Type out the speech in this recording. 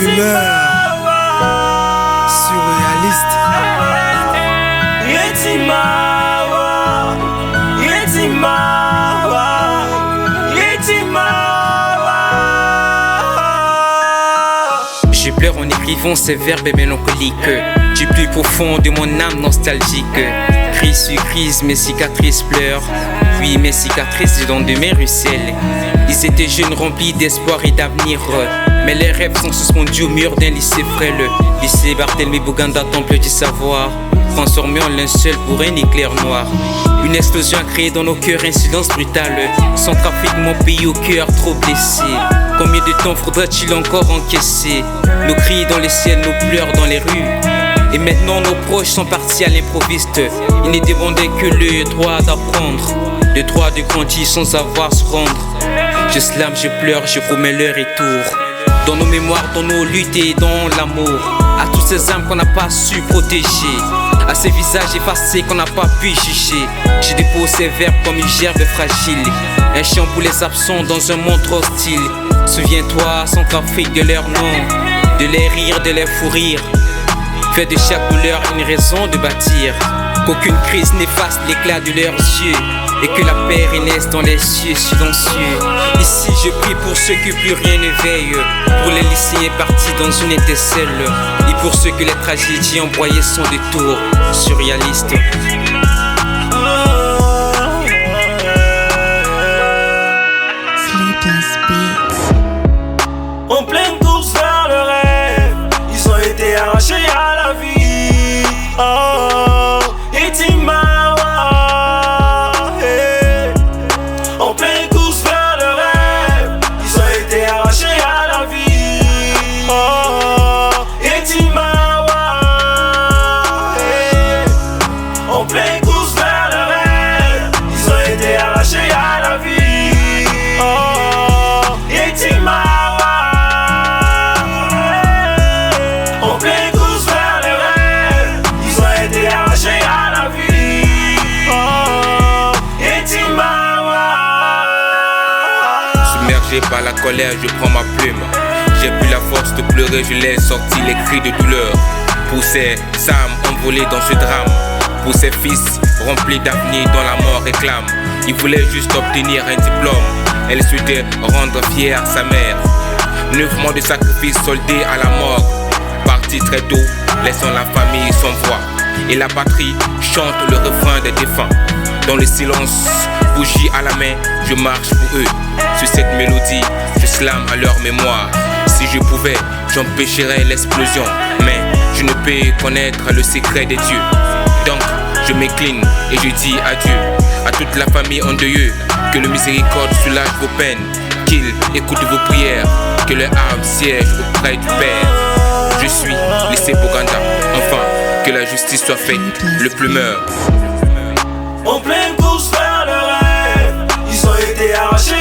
plumeur surréaliste. Je pleure en écrivant ces verbes mélancoliques du plus profond de mon âme nostalgique. Crise sur crise, mes cicatrices pleurent, puis mes cicatrices dedans de mes ruisselles. Ils étaient jeunes remplis d'espoir et d'avenir, mais les rêves sont suspendus au mur d'un lycée frêle. Lycée Barthélemy Buganda, temple du savoir, transformé en linceul pour un éclair noir. Une explosion a créé dans nos cœurs un silence brutal. Centrafrique, mon pays au cœur trop blessé. Combien de temps faudra-t-il encore encaisser nos cris dans les ciels, nos pleurs dans les rues? Et maintenant nos proches sont partis à l'improviste. Ils ne demandaient que le droit d'apprendre, le droit de grandir sans avoir à se rendre. Je slame, je pleure, je promets le retour. Dans nos mémoires, dans nos luttes et dans l'amour, à toutes ces âmes qu'on n'a pas su protéger, à ces visages effacés qu'on n'a pas pu juger. Je dépose ces verbes comme une gerbe fragile, un chant pour les absents dans un monde hostile. Souviens-toi, Centrafrique, de leur nom, de les rires, de les fous rires. Fais de chaque douleur une raison de bâtir, qu'aucune crise n'efface l'éclat de leurs yeux, et que la paix renaisse dans les cieux silencieux. Ici je prie pour ceux que plus rien ne veille, pour les lycéens partis dans une étincelle, et pour ceux que les tragédies ont broyé son détour surréaliste. Sleepless Beats. En pleine course vers le rêve, ils ont été arrachés à la vie. Oh, en pleine course vers le rêve, ils ont été arrachés à la vie. Oh, en pleine course vers le rêve, ils ont été arrachés à la vie. Oh, en pleine course vers le rêve, ils ont été arrachés à la vie. Oh, Submergé par la colère, je prends ma plume. J'ai plus la force de pleurer, je laisse sortir les cris de douleur. Pour ces âmes envolées dans ce drame, pour ces fils remplis d'avenir dont la mort réclame. Il voulait juste obtenir un diplôme, elle souhaitait rendre fière sa mère. 9 mois de sacrifice soldés à la mort, parti très tôt, laissant la famille sans voix. Et la patrie chante le refrain des défunts. Dans le silence, bougie à la main, je marche pour eux. Sur cette mélodie, je slame à leur mémoire. Si je pouvais, j'empêcherais l'explosion, mais je ne peux connaître le secret des dieux. Donc, je m'incline et je dis adieu à toute la famille endeuillée. Que le miséricorde soulage vos peines, qu'il écoute vos prières, que leur âme siège auprès du Père. Je suis lycée Buganda, enfin, que la justice soit faite, le plumeur. En pleine course vers le rêve, ils ont été arrachés